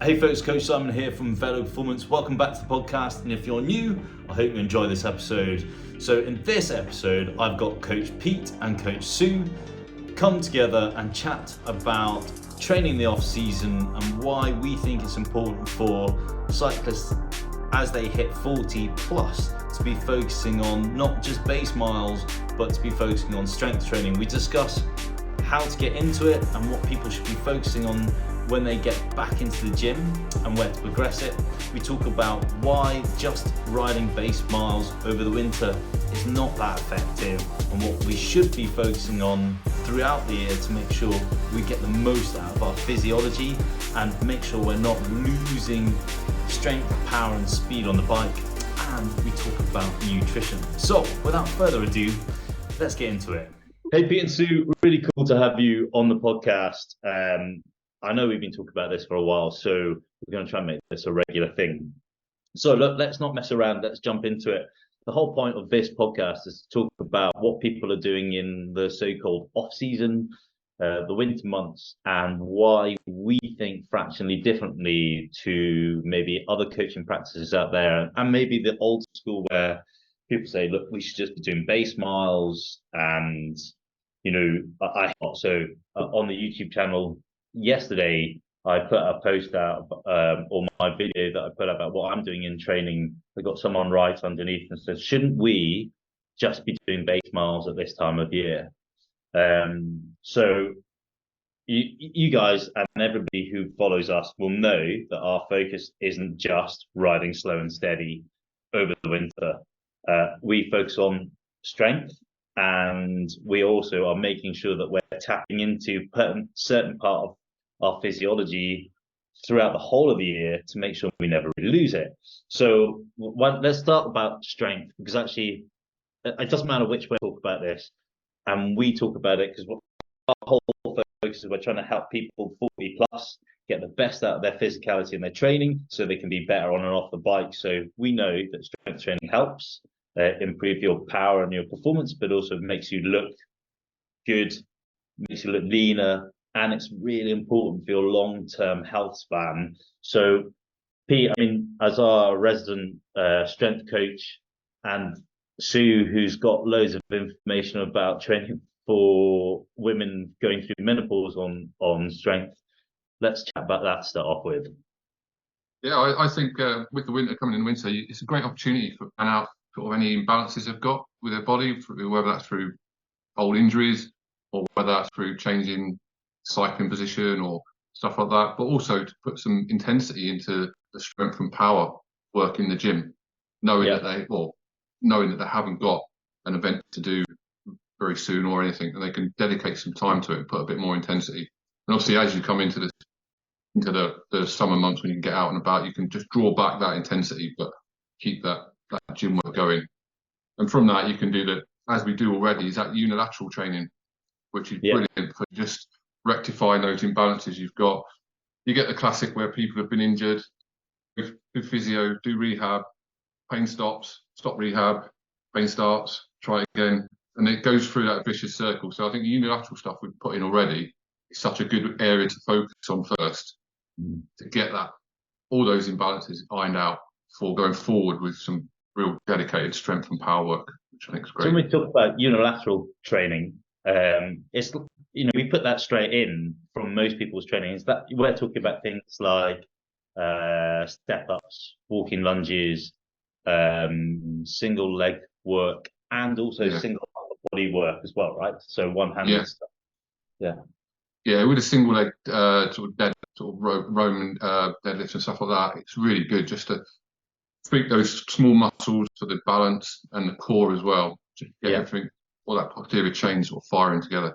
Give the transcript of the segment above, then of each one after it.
Hey folks, Coach Simon here from Velo Performance. Welcome back to the podcast, and if you're new, I hope you enjoy this episode. So in this episode, I've got Coach Pete and Coach Sue come together and chat about training the off season and why we think it's important for cyclists as they hit 40 plus to be focusing on not just base miles, but to be focusing on strength training. We discuss how to get into it and what people should be focusing on when they get back into the gym and where to progress it. We talk about why just riding base miles over the winter is not that effective and what we should be focusing on throughout the year to make sure we get the most out of our physiology and make sure we're not losing strength, power and speed on the bike. And we talk about nutrition. So without further ado, let's get into it. Hey Pete and Sue, really cool to have you on the podcast. I know we've been talking about this for a while, so we're going to try and make this a regular thing. So look, let's not mess around. Let's jump into it. The whole point of this podcast is to talk about what people are doing in the so-called off-season, the winter months, and why we think fractionally differently to maybe other coaching practices out there, and maybe the old school where people say, look, we should just be doing base miles. And, you know, so on the YouTube channel, yesterday, I put a post out, or my video that I put about what I'm doing in training. I got someone right underneath and said, shouldn't we just be doing base miles at this time of year? So you guys and everybody who follows us will know that our focus isn't just riding slow and steady over the winter. We focus on strength, and we also are making sure that we're tapping into a certain part of our physiology throughout the whole of the year to make sure we never really lose it. So let's start about strength, because actually it doesn't matter which way we talk about this, and we talk about it because our whole focus is we're trying to help people 40 plus get the best out of their physicality and their training so they can be better on and off the bike. So we know that strength training helps improve your power and your performance, but also makes you look good, makes you look leaner, and it's really important for your long-term health span. So Pete, I mean, as our resident strength coach, and Sue, who's got loads of information about training for women going through menopause on strength, let's chat about that to start off with. Yeah, I think with the winter coming in winter, it's a great opportunity for plan out sort of any imbalances they've got with their body, whether that's through old injuries or whether that's through changing cycling position or stuff like that, but also to put some intensity into the strength and power work in the gym, knowing that they haven't got an event to do very soon or anything, and they can dedicate some time to it and put a bit more intensity. And obviously, as you come into the summer months when you can get out and about, you can just draw back that intensity, but keep that gym work going. And from that, you can do that, as we do already, is that unilateral training, which is brilliant for just rectifying those imbalances you've got. You get the classic where people have been injured, do physio, do rehab, pain stops, stop rehab, pain starts, try again, and it goes through that vicious circle. So I think the unilateral stuff we've put in already is such a good area to focus on first, to get all those imbalances ironed out before going forward with some real dedicated strength and power work, which I think is great. So when we talk about unilateral training, it's, you know, we put that straight in from most people's training. Is that we're talking about things like step ups, walking lunges, single leg work, and also single body work as well, right? So one-handed stuff. Yeah, with a single leg sort of Roman deadlifts and stuff like that, it's really good just to tweak those small muscles for the balance and the core as well, to get everything, all that posterior chain sort of firing together.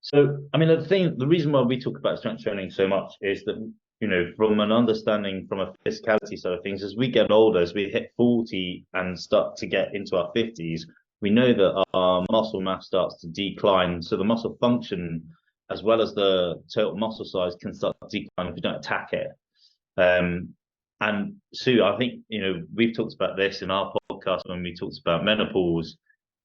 So, I mean, the reason why we talk about strength training so much is that, you know, from an understanding from a physicality side of things, as we get older, as we hit 40 and start to get into our 50s, we know that our muscle mass starts to decline. So the muscle function, as well as the total muscle size, can start to decline if we don't attack it. And Sue, I think, you know, we've talked about this in our podcast when we talked about menopause.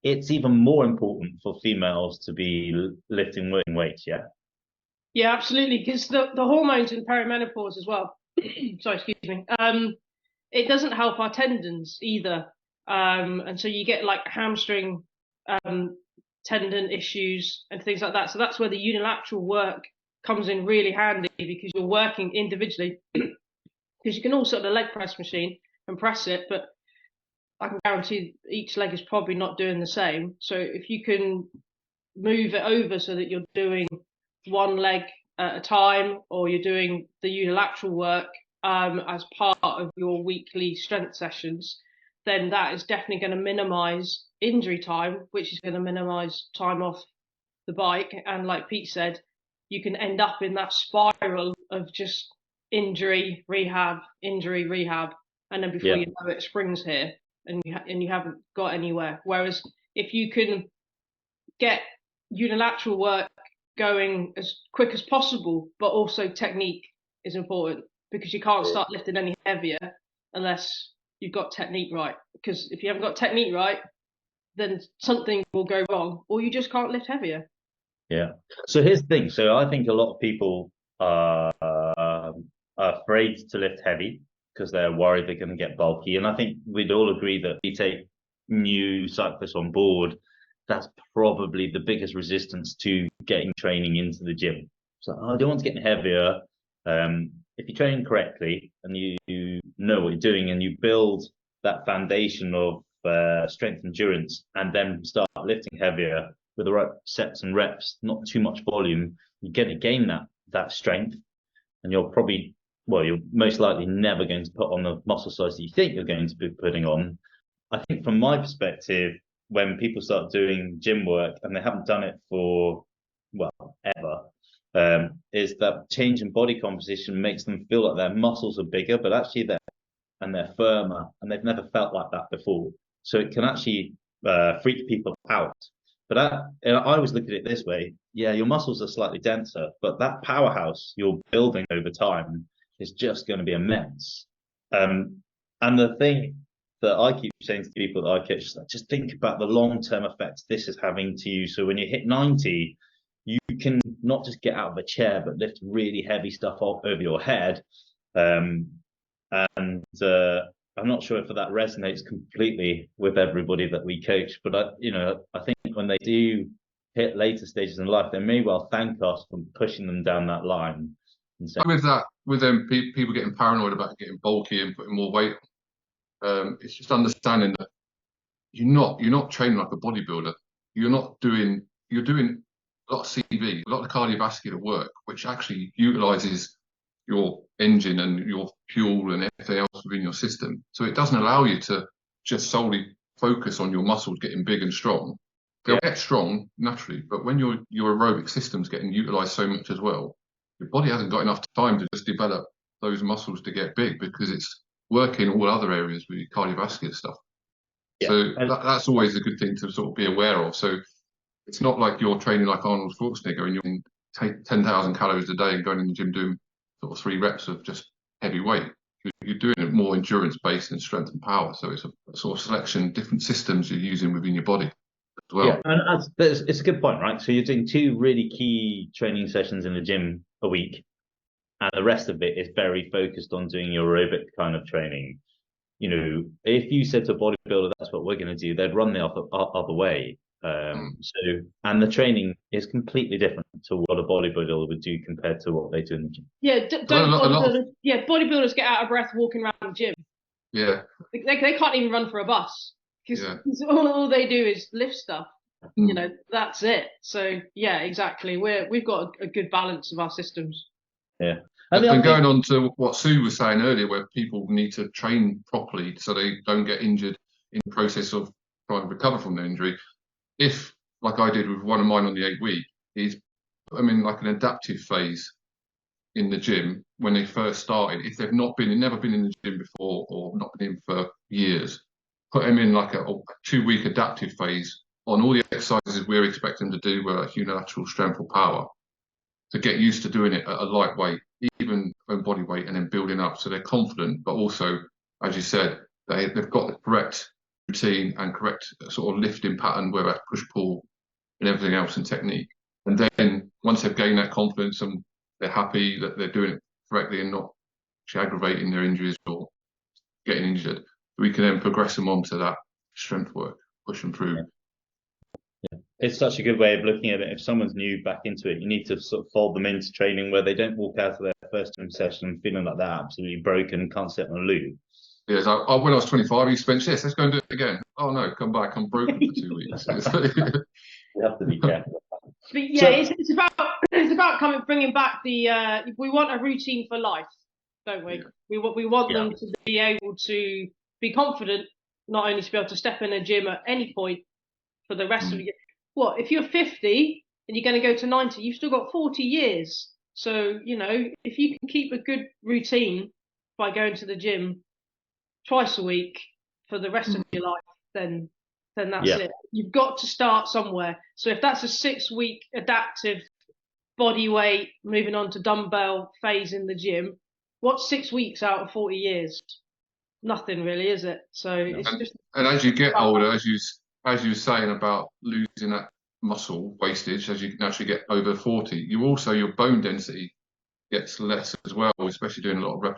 It's even more important for females to be lifting weights, Yeah, absolutely, because the hormones in perimenopause as well sorry, excuse me. It doesn't help our tendons either. And so you get like hamstring tendon issues and things like that. So that's where the unilateral work comes in really handy, because you're working individually. Because you can all sit on a leg press machine and press it, but I can guarantee each leg is probably not doing the same. So if you can move it over so that you're doing one leg at a time, or you're doing the unilateral work as part of your weekly strength sessions, then that is definitely going to minimize injury time, which is going to minimize time off the bike. And like Pete said, you can end up in that spiral of just injury, rehab, and then before you know it, spring's here, and you haven't got anywhere. Whereas if you can get unilateral work going as quick as possible, but also technique is important, because you can't start lifting any heavier unless you've got technique right. Because if you haven't got technique right, then something will go wrong, or you just can't lift heavier. Yeah. So here's the thing. So I think a lot of people are afraid to lift heavy because they're worried they're going to get bulky. And I think we'd all agree that if you take new cyclists on board, that's probably the biggest resistance to getting training into the gym. So I don't want to get heavier. If you train correctly and you know what you're doing, and you build that foundation of strength endurance, and then start lifting heavier with the right sets and reps, not too much volume, you're going to gain that strength, and you're most likely never going to put on the muscle size that you think you're going to be putting on. I think from my perspective, when people start doing gym work and they haven't done it for, ever, is that change in body composition makes them feel like their muscles are bigger, but actually they're firmer, and they've never felt like that before. So it can actually freak people out. But I always look at it this way. Yeah, your muscles are slightly denser, but that powerhouse you're building over time is just going to be immense. And the thing that I keep saying to people that I coach is like, just think about the long-term effects this is having to you. So when you hit 90, you can not just get out of a chair, but lift really heavy stuff over your head. I'm not sure if that resonates completely with everybody that we coach, but I think when they do hit later stages in life, they may well thank us for pushing them down that line. And saying, with them people getting paranoid about getting bulky and putting more weight, it's just understanding that you're not training like a bodybuilder. You're doing a lot of CV, a lot of cardiovascular work, which actually utilizes your engine and your fuel and everything else within your system. So it doesn't allow you to just solely focus on your muscles getting big and strong. They'll get strong naturally, but when your aerobic system's getting utilized so much as well, your body hasn't got enough time to just develop those muscles to get big, because it's working all other areas with your cardiovascular stuff. So that's always a good thing to sort of be aware of. So it's not like you're training like Arnold Schwarzenegger and you're taking 10,000 calories a day and going in the gym doing sort of 3 reps of just heavy weight. You're doing it more endurance based and strength and power. So it's a sort of selection, different systems you're using within your body as well. Yeah, and it's a good point, right? So you're doing 2 really key training sessions in the gym a week, and the rest of it is very focused on doing your aerobic kind of training. If you said to a bodybuilder, that's what we're going to do, they'd run the other way. And the training is completely different to what a bodybuilder would do compared to what they do in the gym. Yeah, bodybuilders get out of breath walking around the gym. Yeah, they can't even run for a bus, because all they do is lift stuff. That's it. So yeah, exactly. We've got a good balance of our systems. Yeah. And going on to what Sue was saying earlier, where people need to train properly so they don't get injured in the process of trying to recover from their injury. If, like I did with one of mine on the 8 week, is put them in like an adaptive phase in the gym when they first started. If they've never been in the gym before, or not been in for years, put them in like a 2 week adaptive phase on all the exercises we're expecting them to do, whether it's unilateral strength or power, to get used to doing it at a light weight, even own body weight, and then building up so they're confident, but also, as you said, they've got the correct routine and correct sort of lifting pattern, whether that's push pull and everything else, and technique. And then once they've gained that confidence and they're happy that they're doing it correctly and not actually aggravating their injuries or getting injured, we can then progress them onto that strength work, push them through. It's such a good way of looking at it. If someone's new back into it, you need to sort of fold them into training where they don't walk out of their first gym session feeling like they're absolutely broken and can't sit on a loo. Yeah, so when I was 25, I used to bench this. Let's go and do it again. Oh no, come back. I'm broken for 2 weeks. You have to be careful. But yeah, it's about bringing back the. We want a routine for life, don't we? Yeah. We want them to be able to be confident, not only to be able to step in a gym at any point for the rest of the year. What if you're 50 and you're going to go to 90? You've still got 40 years. So if you can keep a good routine by going to the gym twice a week for the rest of your life, then that's it. You've got to start somewhere. So if that's a 6-week adaptive body weight, moving on to dumbbell phase in the gym, what's 6 weeks out of 40 years? Nothing really, is it? So it's just. And as you get older, as you were saying about losing that muscle wastage, as you naturally get over 40, your bone density gets less as well, especially doing a lot of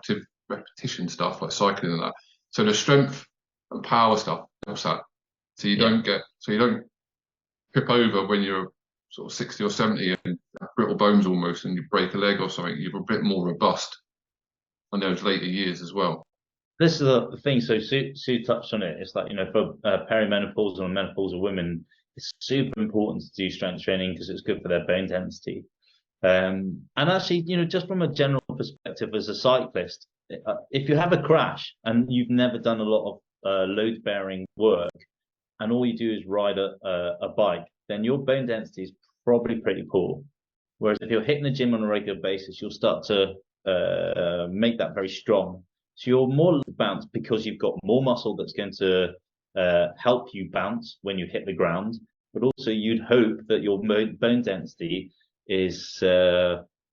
repetition stuff like cycling and that. So the strength and power stuff helps that. So you don't trip over when you're sort of 60 or 70 and have brittle bones almost, and you break a leg or something. You're a bit more robust on those later years as well. This is the thing. So Sue touched on it. It's like, for perimenopausal and menopausal women, it's super important to do strength training because it's good for their bone density. And actually, just from a general perspective as a cyclist, if you have a crash and you've never done a lot of load-bearing work, and all you do is ride a bike, then your bone density is probably pretty poor. Whereas if you're hitting the gym on a regular basis, you'll start to make that very strong. So you're more bounce because you've got more muscle that's going to help you bounce when you hit the ground. But also you'd hope that your bone density is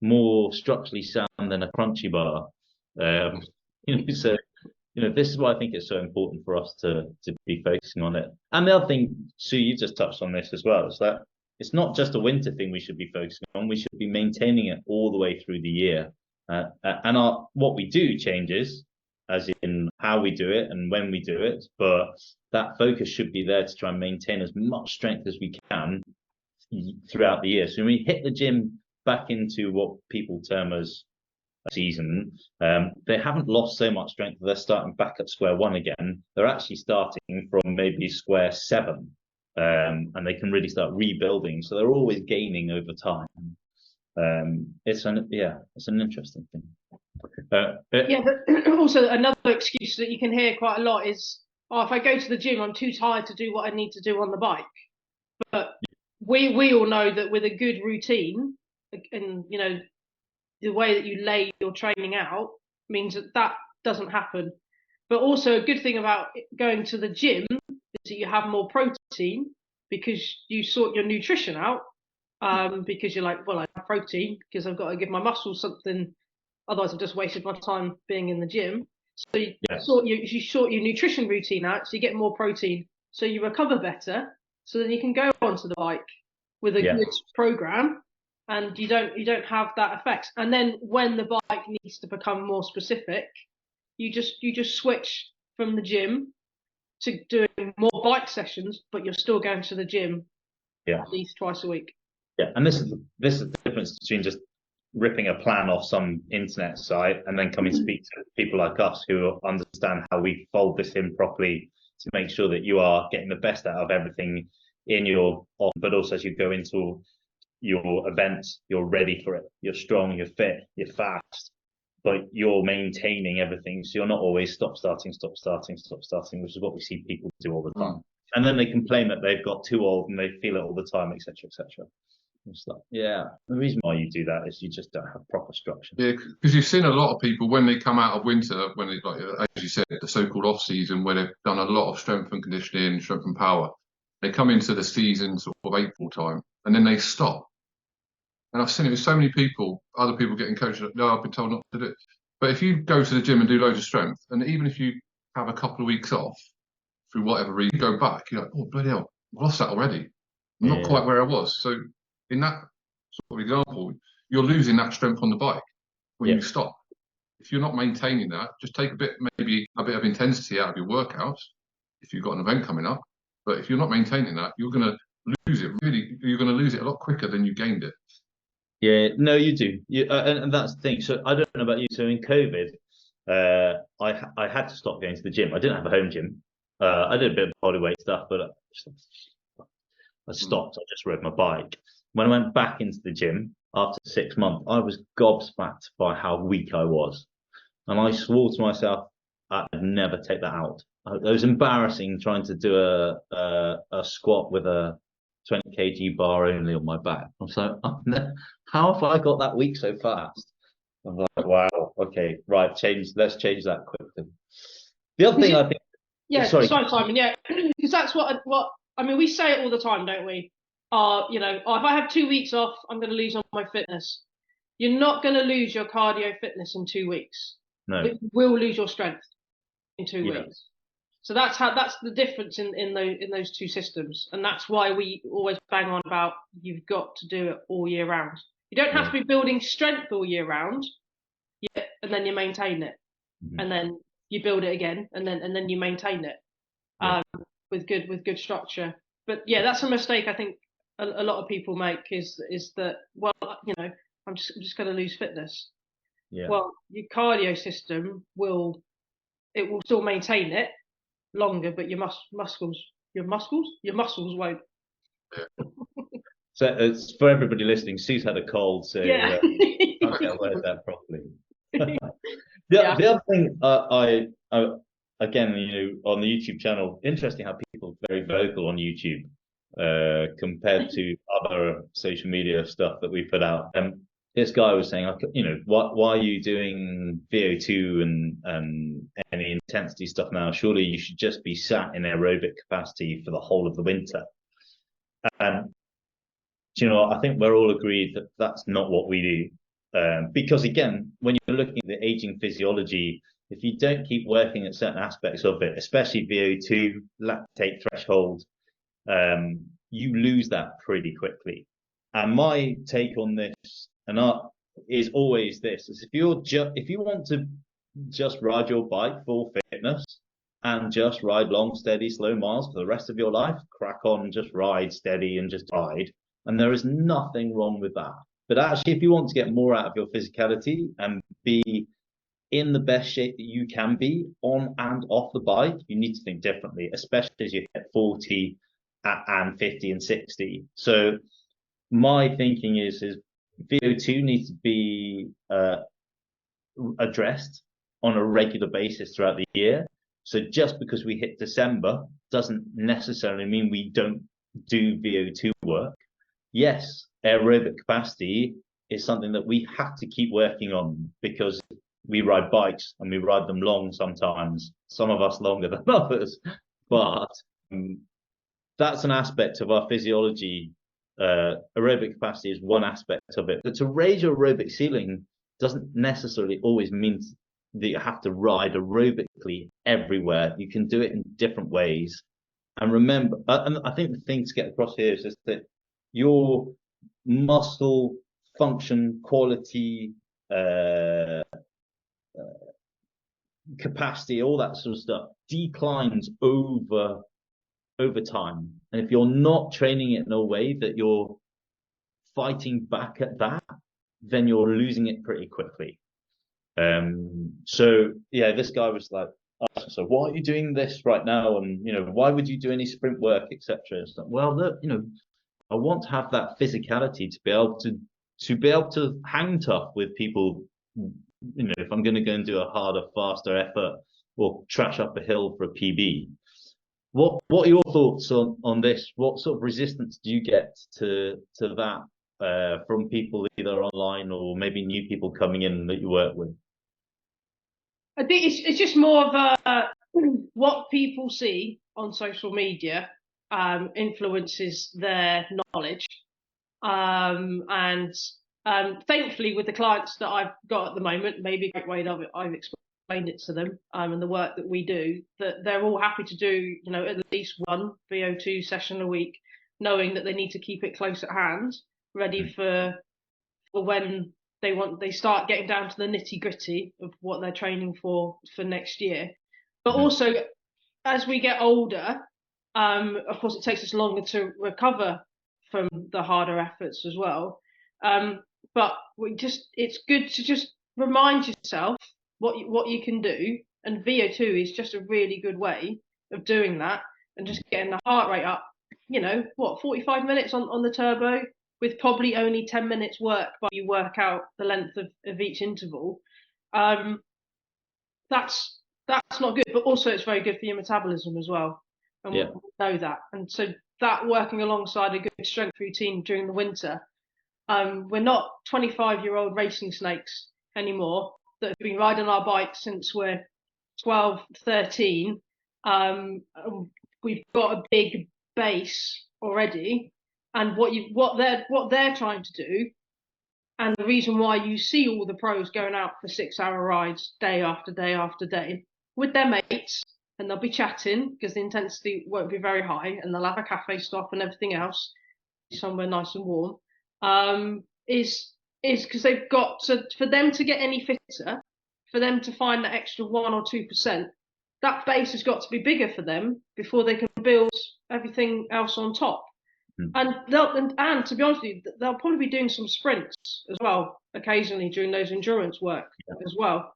more structurally sound than a crunchy bar. So this is why I think it's so important for us to be focusing on it. And the other thing, Sue, you just touched on this as well, is that it's not just a winter thing we should be focusing on. We should be maintaining it all the way through the year. And what we do changes, as in how we do it and when we do it, but that focus should be there to try and maintain as much strength as we can throughout the year. So when we hit the gym back into what people term as a season, they haven't lost so much strength that they're starting back at square one again. They're actually starting from maybe square 7, and they can really start rebuilding. So they're always gaining over time. It's an interesting thing. But also another excuse that you can hear quite a lot is, if I go to the gym, I'm too tired to do what I need to do on the bike. But we all know that with a good routine, and the way that you lay your training out means that doesn't happen. But also a good thing about going to the gym is that you have more protein because you sort your nutrition out. Because you're like, well, I have protein because I've got to give my muscles something. Otherwise, I've just wasted my time being in the gym. So you sort your nutrition routine out, so you get more protein, so you recover better. So then you can go onto the bike with a good program, and you don't have that effect. And then when the bike needs to become more specific, you just switch from the gym to doing more bike sessions, but you're still going to the gym at least twice a week. Yeah, and this is the difference between just ripping a plan off some internet site and then coming to speak to people like us who understand how we fold this in properly to make sure that you are getting the best out of everything in your off, but also as you go into your events, you're ready for it. You're strong, you're fit, you're fast, but you're maintaining everything. So you're not always stop starting, which is what we see people do all the time. And then they complain that they've got too old and they feel it all the time, etc., etc. It's like, the reason why you do that is you just don't have proper structure. Yeah, because you've seen a lot of people when they come out of winter, when they, like as you said, the so-called off season, where they've done a lot of strength and conditioning, strength and power. They come into the season sort of April time, and then they stop. And I've seen it with so many people, other people getting coached. No, I've been told not to do it. But if you go to the gym and do loads of strength, and even if you have a couple of weeks off through whatever reason, you go back, you're like, oh bloody hell, I've lost that already. I'm not quite where I was. So in that sort of example, you're losing that strength on the bike when you stop. if you're not maintaining that, just take maybe a bit of intensity out of your workouts if you've got an event coming up. But if you're not maintaining that, you're going to lose it. Really, you're going to lose it a lot quicker than you gained it. Yeah, no, you do. And that's the thing. So I don't know about you. So in COVID, I had to stop going to the gym. I didn't have a home gym. I did a bit of bodyweight stuff, but I stopped. I just rode my bike. When I went back into the gym after 6 months, I was gobsmacked by how weak I was. And I swore to myself, I'd never take that out. It was embarrassing trying to do a squat with a 20 kg bar only on my back. I'm so, how have I got that weak so fast? I'm like, wow, okay, right, let's change that quickly. The other thing I think, yeah, sorry, Simon, yeah, because that's what I mean. We say it all the time, don't we? You know, if I have 2 weeks off, I'm going to lose on my fitness. You're not going to lose your cardio fitness in 2 weeks. no, But you will lose your strength in 2 weeks. So that's the difference in those two systems, and that's why we always bang on about you've got to do it all year round. You don't have to be building strength all year round, and then you maintain it, and then you build it again, and then you maintain it with good structure. But yeah, that's a mistake I think a lot of people make is that, well, you know, I'm just going to lose fitness. Yeah. Well, your cardio system will still maintain it longer, but your muscles won't. So it's for everybody listening. Sue's had a cold, so Yeah. can't get away with that properly. The other thing, again, you know, on the YouTube channel, interesting how people are very vocal on YouTube compared to other social media stuff that we put out. This guy was saying, like, you know, why are you doing VO2 and any intensity stuff now? Surely you should just be sat in aerobic capacity for the whole of the winter. And you know, I think we're all agreed that that's not what we do. Because again, when you're looking at the aging physiology, if you don't keep working at certain aspects of it, especially VO2, lactate threshold, you lose that pretty quickly. And my take on this is always this: is if you want to just ride your bike full fitness and just ride long, steady, slow miles for the rest of your life, crack on, just ride steady and just ride. And there is nothing wrong with that. But actually, if you want to get more out of your physicality and be in the best shape that you can be on and off the bike, you need to think differently, especially as you hit 40 and 50 and 60. So my thinking is VO2 needs to be addressed on a regular basis throughout the year. So just because we hit December doesn't necessarily mean we don't do VO2 work. Yes, aerobic capacity is something that we have to keep working on because we ride bikes and we ride them long sometimes, some of us longer than others, but that's an aspect of our physiology. Aerobic capacity is one aspect of it, but to raise your aerobic ceiling doesn't necessarily always mean that you have to ride aerobically everywhere. You can do it in different ways. And remember, and I think the thing to get across here is just that your muscle function, quality, capacity, all that sort of stuff declines over time. And if you're not training it in a way that you're fighting back at that, then you're losing it pretty quickly. So yeah, this guy was like, so why are you doing this right now? And you know, why would you do any sprint work, etc.? It's like, well, look, you know, I want to have that physicality to be able to hang tough with people. You know, if I'm going to go and do a harder, faster effort or trash up a hill for a PB. What are your thoughts on this? What sort of resistance do you get to that from people either online or maybe new people coming in that you work with? I think it's just more of what people see on social media influences their knowledge, and thankfully with the clients that I've got at the moment, maybe a great way that I've explained it to them, and the work that we do, that they're all happy to do, you know, at least one VO2 session a week, knowing that they need to keep it close at hand, ready for when they start getting down to the nitty gritty of what they're training for next year. But Mhm. also, as we get older, of course, it takes us longer to recover from the harder efforts as well. But it's good to just remind yourself what you can do, and VO2 is just a really good way of doing that, and just getting the heart rate up. 45 minutes on the turbo, with probably only 10 minutes work, but you work out the length of each interval. That's not good, but also it's very good for your metabolism as well. And we know that. And so that, working alongside a good strength routine during the winter, we're not 25-year-old racing snakes anymore that have been riding our bikes since we're 12, 13. We've got a big base already, and what they're trying to do, and the reason why you see all the pros going out for 6-hour rides day after day after day with their mates, and they'll be chatting because the intensity won't be very high, and they'll have a cafe stop and everything else somewhere nice and warm, is because they've got to, for them to get any fitter, for them to find that extra 1 or 2%, that base has got to be bigger for them before they can build everything else on top. And to be honest with you, they'll probably be doing some sprints as well occasionally during those endurance work as well.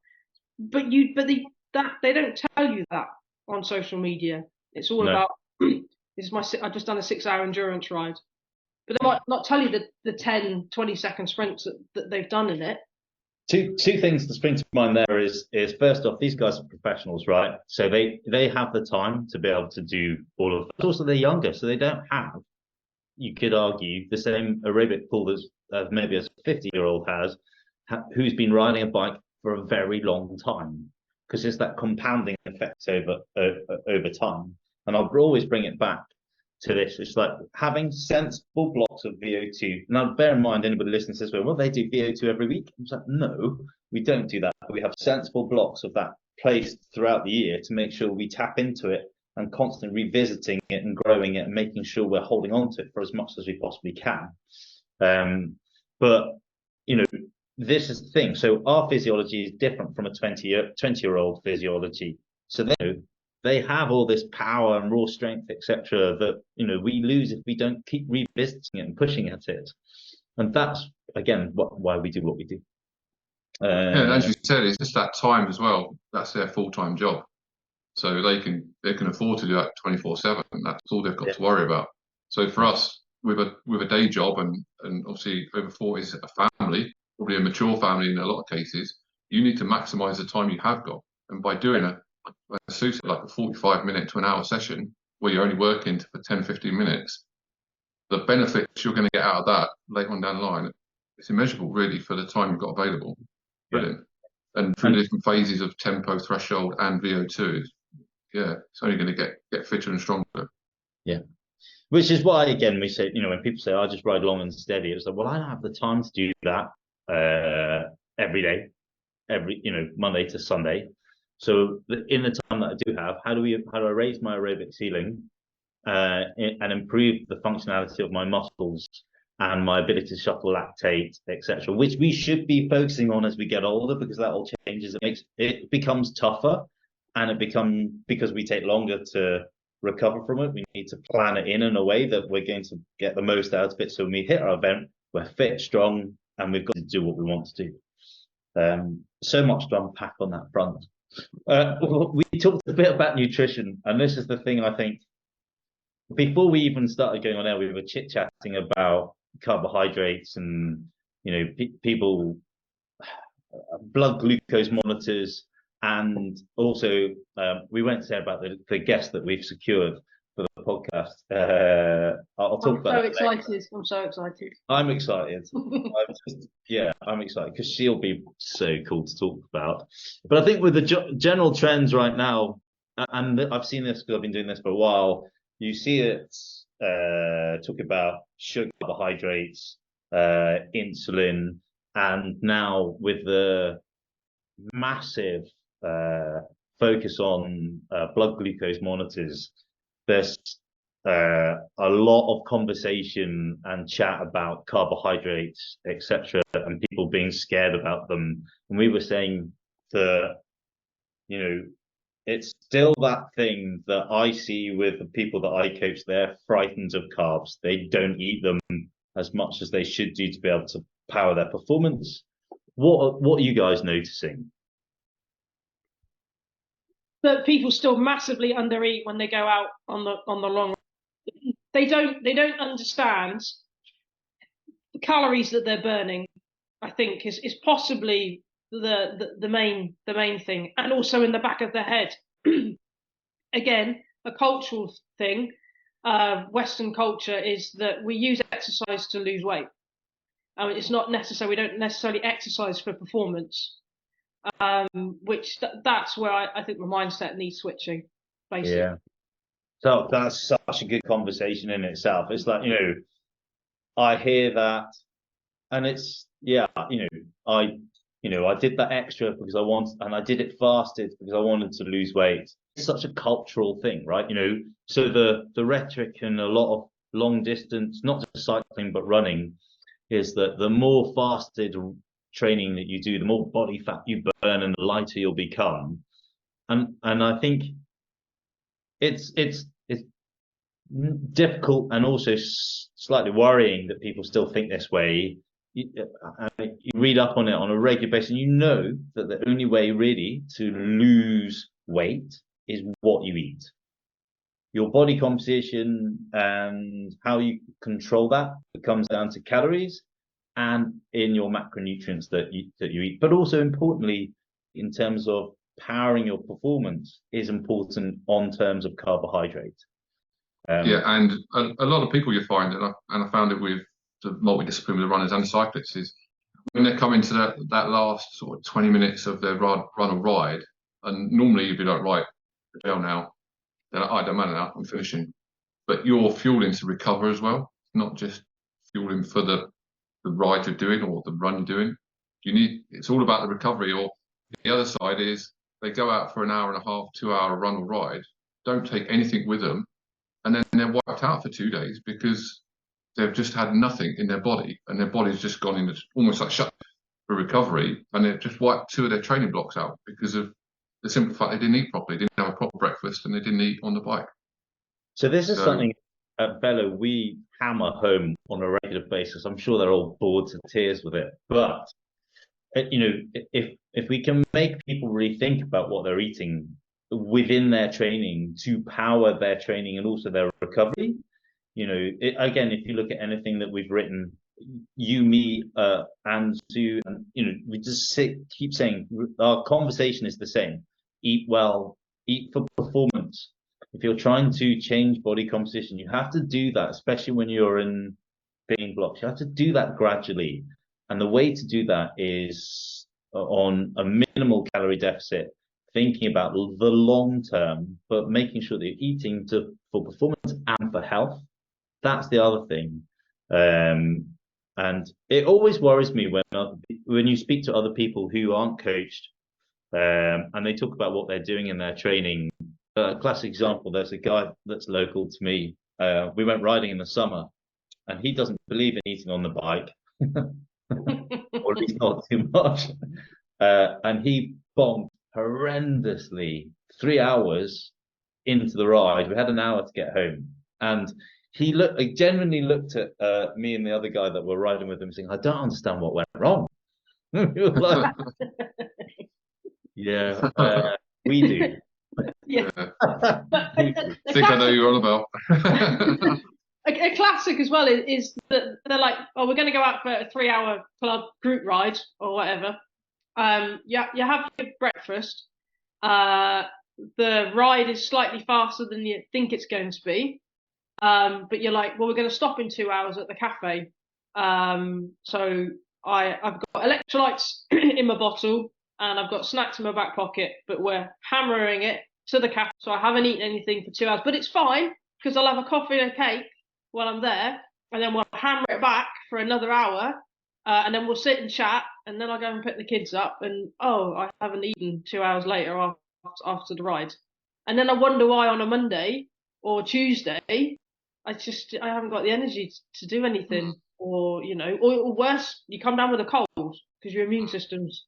But they don't tell you that on social media. It's all about I've just done a 6-hour endurance ride, but they might not tell you the 10, 20-second sprints that they've done in it. Two things to spring to mind there is first off, these guys are professionals, right? So they have the time to be able to do all of that. Also, they're younger, so they don't have, you could argue, the same aerobic pool as maybe a 50-year-old has, who's been riding a bike for a very long time, because it's that compounding effect over time. And I'll always bring it back to this. It's like having sensible blocks of VO2. Now, bear in mind, anybody listening says, well, they do VO2 every week. I'm like, no, we don't do that. We have sensible blocks of that placed throughout the year to make sure we tap into it and constantly revisiting it and growing it and making sure we're holding on to it for as much as we possibly can. But, this is the thing. So our physiology is different from a 20-year-old physiology. So they have all this power and raw strength, etc., that we lose if we don't keep revisiting it and pushing at it. And that's again why we do what we do. And as you said, it's just that time as well. That's their full-time job, so they can afford to do that 24/7. That's all they've got to worry about. So for us, with a day job and obviously over 40 is a family, probably a mature family in a lot of cases, you need to maximise the time you have got, and by doing like a 45-minute to an hour session where you're only working for 10-15 minutes, the benefits you're going to get out of that later on down the line, it's immeasurable really for the time you've got available. Brilliant. And through the different phases of tempo, threshold and VO2, it's only going to get fitter and stronger. Yeah. Which is why, again, we say, when people say, I just ride long and steady, it's like, well, I don't have the time to do that every day, Monday to Sunday. So in the time that I do have, how do I raise my aerobic ceiling and improve the functionality of my muscles and my ability to shuttle lactate, etc., which we should be focusing on as we get older, because that all changes. It becomes tougher, and because we take longer to recover from it, we need to plan it in a way that we're going to get the most out of it. So when we hit our event, we're fit, strong, and we've got to do what we want to do. So much to unpack on that front. We talked a bit about nutrition, and this is the thing. I think before we even started going on air, we were chit-chatting about carbohydrates and people blood glucose monitors, and also we won't say about the guest that we've secured for the podcast. I'll talk about that later. I'm so excited. I'm excited. I'm excited because she'll be so cool to talk about. But I think with the general trends right now, and I've seen this because I've been doing this for a while, you see it talk about sugar, carbohydrates, insulin, and now with the massive focus on blood glucose monitors, there's a lot of conversation and chat about carbohydrates, etc., and people being scared about them. And we were saying that, you know, it's still that thing that I see with the people that I coach. They're frightened of carbs. They don't eat them as much as they should do to be able to power their performance. What are you guys noticing? That people still massively undereat when they go out on the long. They don't understand the calories that they're burning. I think is possibly the main thing, and also in the back of their head. Again, a cultural thing. Western culture is that we use exercise to lose weight. It's not necessary. We don't necessarily exercise for performance. Which that's where I think the mindset needs switching, basically. Yeah. So that's such a good conversation in itself. It's like, I hear that, and it's, I did that extra because I wanted, and I did it fasted because I wanted to lose weight. It's such a cultural thing, right? So the rhetoric in a lot of long distance, not just cycling but running, is that the more fasted training that you do, the more body fat you burn and the lighter you'll become. And I think it's difficult and also slightly worrying that people still think this way. You read up on it on a regular basis, and you know that the only way really to lose weight is what you eat. Your body composition and how you control that comes down to calories and in your macronutrients that you eat. But also importantly, in terms of powering your performance, is important on terms of carbohydrate. And a lot of people you find, and I found it with the multidisciplinary runners and the cyclists, is when they're coming to that last sort of 20 minutes of their run or ride, and normally you'd be like, right, go now. They're like, I don't matter now, I'm finishing. But you're fueling to recover as well, not just fueling for the ride you're doing or the run you're doing. It's all about the recovery. Or the other side is they go out for an hour and a half, 2 hour run or ride, don't take anything with them, and then they're wiped out for 2 days because they've just had nothing in their body, and their body's just gone into almost like shut for recovery, and they've just wiped 2 of their training blocks out because of the simple fact they didn't eat properly, didn't have a proper breakfast, and they didn't eat on the bike. So this is something at Velo we hammer home on a regular basis. I'm sure they're all bored to tears with it, but if we can make people really think about what they're eating within their training to power their training and also their recovery, again, if you look at anything that we've written, you, me, and Sue, and we just keep saying our conversation is the same: eat well, eat for performance. If you're trying to change body composition, you have to do that, especially when you're in pain blocks. You have to do that gradually, and the way to do that is on a minimal calorie deficit, thinking about the long term, but making sure that you're eating for performance and for health. That's the other thing. And it always worries me when you speak to other people who aren't coached, and they talk about what they're doing in their training. A classic example, there's a guy that's local to me. We went riding in the summer, and he doesn't believe in eating on the bike, or at least not too much. And he bombed horrendously 3 hours into the ride. We had an hour to get home, and he genuinely looked at me and the other guy that were riding with him, saying, "I don't understand what went wrong." We were like, "Yeah, we do." Yeah. I think I know you're on about. A classic as well is that they're like, "Oh, we're going to go out for a 3 hour club group ride or whatever." You have your breakfast. The ride is slightly faster than you think it's going to be. But you're like, well, we're going to stop in 2 hours at the cafe. So I've got electrolytes in my bottle and I've got snacks in my back pocket, but we're hammering it to the cafe. So I haven't eaten anything for 2 hours, but it's fine because I'll have a coffee and a cake while I'm there, and then we'll hammer it back for another hour, and then we'll sit and chat, and then I'll go and pick the kids up, and I haven't eaten 2 hours later after the ride. And then I wonder why on a Monday or Tuesday I haven't got the energy to do anything, or or worse, you come down with a cold because your immune system's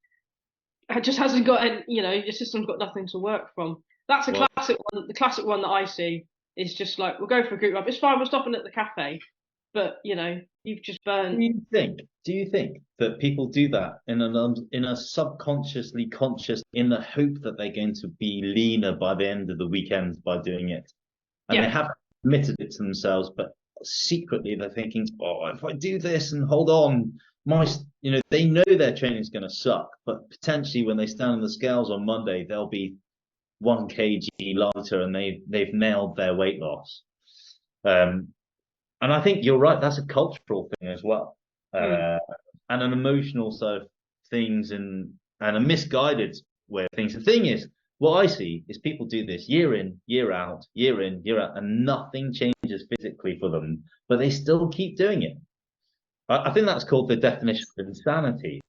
it just hasn't got any, your system's got nothing to work from. That's a classic one. The classic one that I see is just like, we'll go for a group run. It's fine, we're stopping at the cafe, but you've just burned. Do you think that people do that in a subconsciously conscious, in the hope that they're going to be leaner by the end of the weekend by doing it? And they haven't admitted it to themselves, but secretly they're thinking, oh, if I do this and hold on, they know their training's going to suck, but potentially when they stand on the scales on Monday, they'll be 1 kg lighter and they've nailed their weight loss. And I think you're right. That's a cultural thing as well, and an emotional side of things, and a misguided way of things. The thing is, what I see is people do this year in, year out, and nothing changes physically for them, but they still keep doing it. I think that's called the definition of insanity.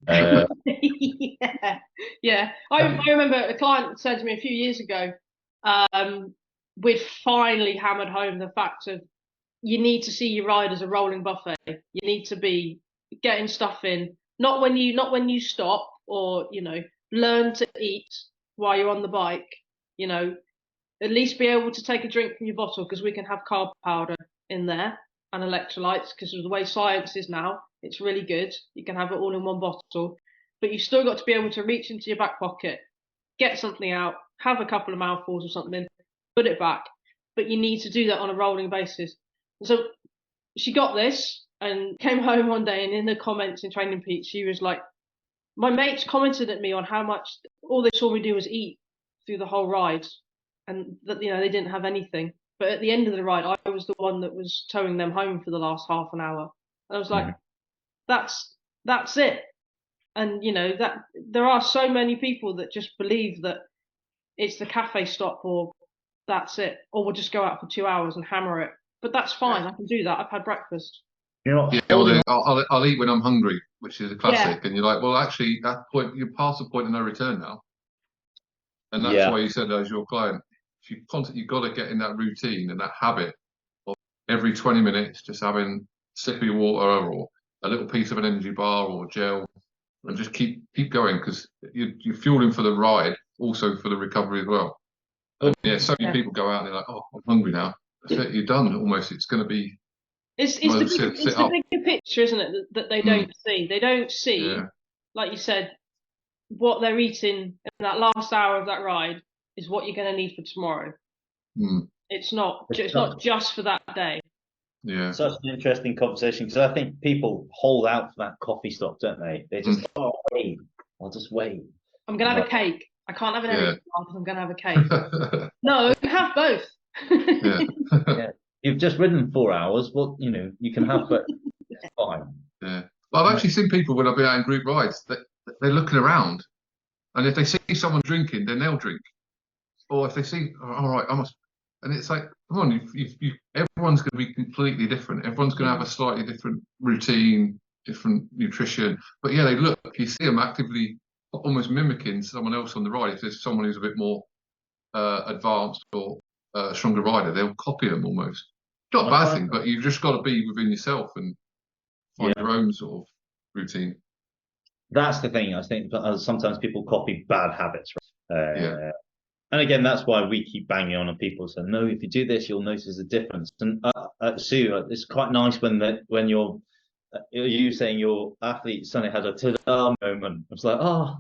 Yeah. I remember a client said to me a few years ago, we'd finally hammered home the fact of you need to see your ride as a rolling buffet. You need to be getting stuff in, not when you stop, or learn to eat while you're on the bike. At least be able to take a drink from your bottle, because we can have carb powder in there and electrolytes, because of the way science is now, it's really good. You can have it all in one bottle, but you've still got to be able to reach into your back pocket, get something out, have a couple of mouthfuls or something, put it back. But you need to do that on a rolling basis. So she got this and came home one day, and in the comments in Training Peaks, she was like, my mates commented at me on how much all they saw me do was eat through the whole ride, and that they didn't have anything. But at the end of the ride, I was the one that was towing them home for the last half an hour. And I was like, that's it. And that there are so many people that just believe that it's the cafe stop, or that's it, or we'll just go out for 2 hours and hammer it. But that's fine. I can do that. I've had breakfast. I'll eat when I'm hungry, which is a classic. And you're like, well, actually, that point, you're past the point of no return now. And that's why you said as your client, if you've got to get in that routine and that habit of every 20 minutes just having a sip of your water or a little piece of an energy bar or gel, and just keep going, because you're fueling for the ride, also for the recovery as well. And so many people go out and they're like, oh, I'm hungry now. That's it, you're done almost. It's going to be. It's the bigger picture, isn't it, that they don't see. They don't see, like you said, what they're eating in that last hour of that ride is what you're going to need for tomorrow. It's not just for that day. Yeah, such an interesting conversation, because I think people hold out for that coffee stop, don't they? They just wait. I'll just wait. I'm gonna have a cake. I can't have an energy bar because I'm gonna have a cake. No, have both. You've just ridden 4 hours. Well, you can have, but it's fine. Yeah. Well, I've actually seen people when I've been out in group rides that they're looking around, and if they see someone drinking, then they'll drink. Or if they see, all right, I must. And it's like, come on, everyone's going to be completely different. Everyone's going to have a slightly different routine, different nutrition. But yeah, you see them actively almost mimicking someone else on the ride. If there's someone who's a bit more advanced or a stronger rider, they'll copy them almost. Not a bad thing, but you've just got to be within yourself and find your own sort of routine. That's the thing. I think sometimes people copy bad habits. And again, that's why we keep banging on people saying, no, if you do this, you'll notice a difference. And Sue, it's quite nice when you saying your athlete suddenly had a ta-da moment. It's like, oh,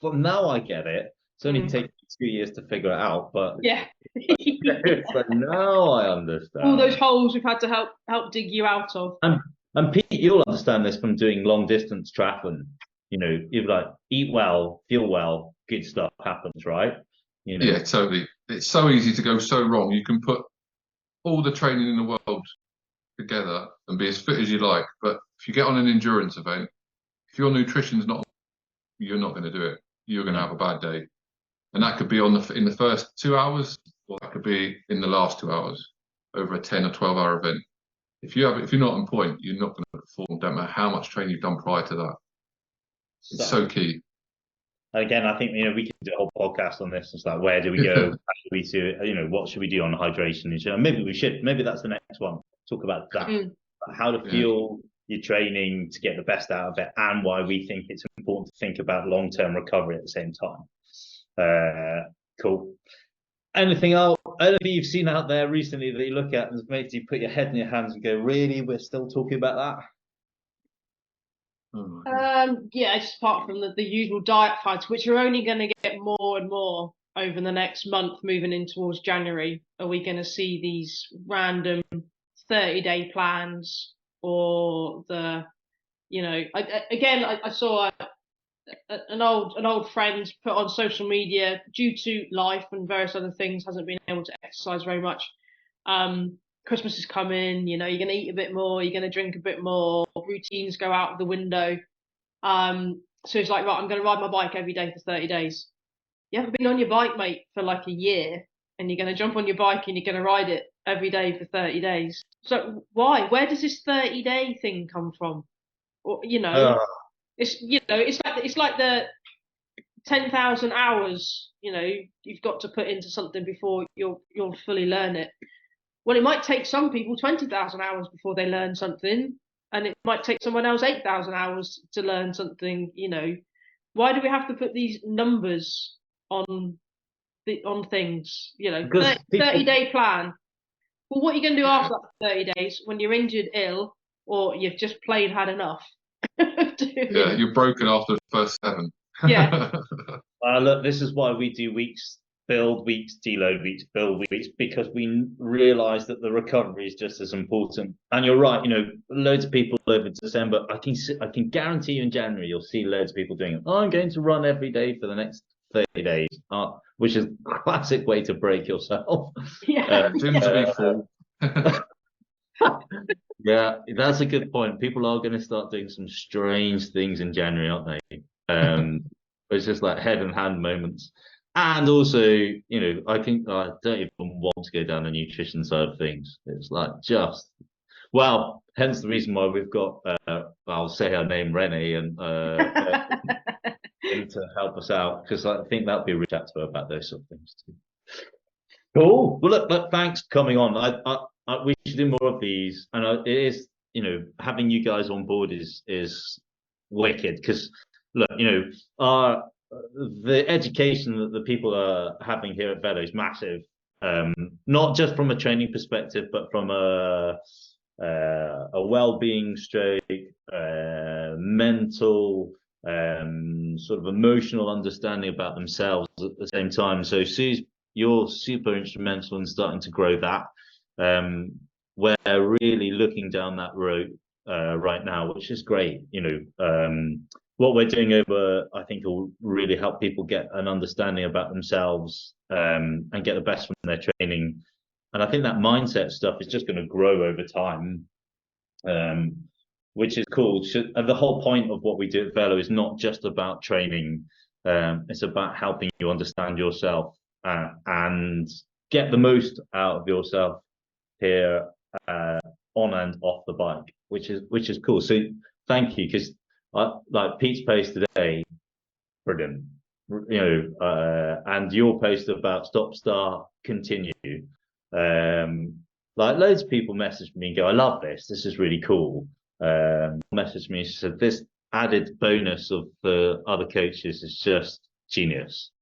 well, now I get it. It's only taken 2 years to figure it out, but it's like, now I understand. All those holes we've had to help dig you out of. And Pete, you'll understand this from doing long distance triathlon. You're like, eat well, feel well, good stuff happens, right? Yeah, totally. It's so easy to go so wrong. You can put all the training in the world together and be as fit as you like, but if you get on an endurance event, if your nutrition's not, you're not going to do it. You're going to have a bad day, and that could be in the first 2 hours, or that could be in the last 2 hours over a 10 or 12-hour event. If you're not on point, you're not going to perform. Don't matter how much training you've done prior to that. It's so key. Again, I think we can do a whole podcast on this. It's like, where do we go? What should we do on hydration? And maybe we should. Maybe that's the next one. talk about that, how to fuel your training to get the best out of it, and why we think it's important to think about long-term recovery at the same time. Cool. Anything else? Anything you've seen out there recently that you look at and makes you put your head in your hands and go, really, we're still talking about that? Yeah, just apart from the usual diet fads, which are only going to get more and more over the next month, moving in towards January. Are we going to see these random 30-day plans, or I saw an old friend put on social media, due to life and various other things, hasn't been able to exercise very much. Christmas is coming, you're going to eat a bit more, you're going to drink a bit more, routines go out of the window. So it's like, right, I'm going to ride my bike every day for 30 days. You haven't been on your bike, mate, for like a year, and you're going to jump on your bike and you're going to ride it every day for 30 days. So why? Where does this 30-day thing come from? Or, it's like the 10,000 hours, you've got to put into something before you'll fully learn it. Well, it might take some people 20,000 hours before they learn something, and it might take someone else 8,000 hours to learn something. Why do we have to put these numbers on things? 30-day plan. Well, what are you going to do after that 30 days when you're injured, ill, or you've just plain had enough? Yeah, you're broken after the first 7. Yeah. Look, this is why we do weeks, build weeks, deload weeks, build weeks, because we realise that the recovery is just as important. And you're right, loads of people over December, I can guarantee you in January, you'll see loads of people doing it. I'm going to run every day for the next 30 days, which is a classic way to break yourself. Yeah. Gyms will be full. Yeah, that's a good point. People are going to start doing some strange things in January, aren't they? It's just like head and hand moments. And also, I think I don't even want to go down the nutrition side of things. It's like hence the reason why we've got, I'll say her name, Renee, and to help us out, because I think that'll be a reach out to her about those sort of things too. Cool. Well, look, thanks for coming on. We should do more of these, and it is, having you guys on board is wicked, because look, the education that the people are having here at Velo is massive, not just from a training perspective, but from a well-being stroke, mental, sort of emotional understanding about themselves at the same time. So Sue's, you're super instrumental in starting to grow that. We're really looking down that road right now, which is great. What we're doing I think will really help people get an understanding about themselves, and get the best from their training. And I think that mindset stuff is just going to grow over time, which is cool. The whole point of what we do at Velo is not just about training. It's about helping you understand yourself and get the most out of yourself here, on and off the bike, which is cool. So thank you, because like Pete's post today, brilliant, and your post about stop, start, continue. Like loads of people message me and go, I love this is really cool. Message me, said this added bonus of the other coaches is just genius.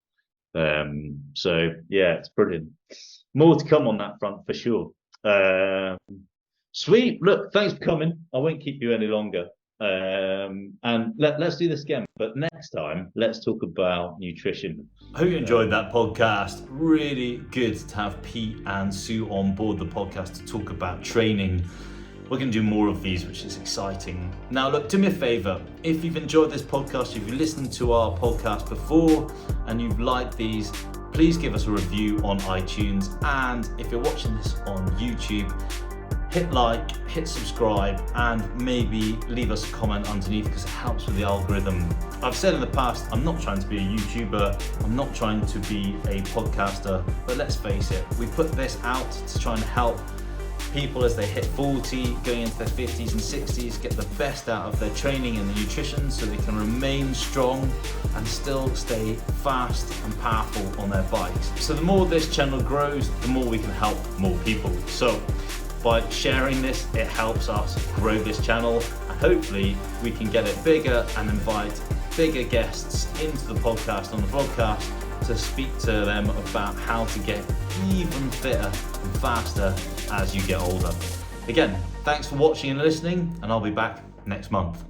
So yeah, it's brilliant. More to come on that front for sure. Sweet. Look, thanks for coming. I won't keep you any longer. And let's do this again, but next time let's talk about nutrition. I hope you enjoyed that podcast. Really good to have Pete and Sue on board the podcast to talk about training. We're going to do more of these, which is exciting. Now look, do me a favor, if you've enjoyed this podcast, if you've listened to our podcast before and you've liked these, please give us a review on iTunes, and if you're watching this on YouTube, hit like, hit subscribe, and maybe leave us a comment underneath, because it helps with the algorithm. I've said in the past, I'm not trying to be a YouTuber, I'm not trying to be a podcaster, but let's face it, we put this out to try and help people as they hit 40, going into their 50s and 60s, get the best out of their training and the nutrition so they can remain strong and still stay fast and powerful on their bikes. So the more this channel grows, the more we can help more people. So By sharing this, it helps us grow this channel, and hopefully we can get it bigger and invite bigger guests into the podcast on the vlogcast to speak to them about how to get even fitter and faster as you get older. Again, thanks for watching and listening, and I'll be back next month.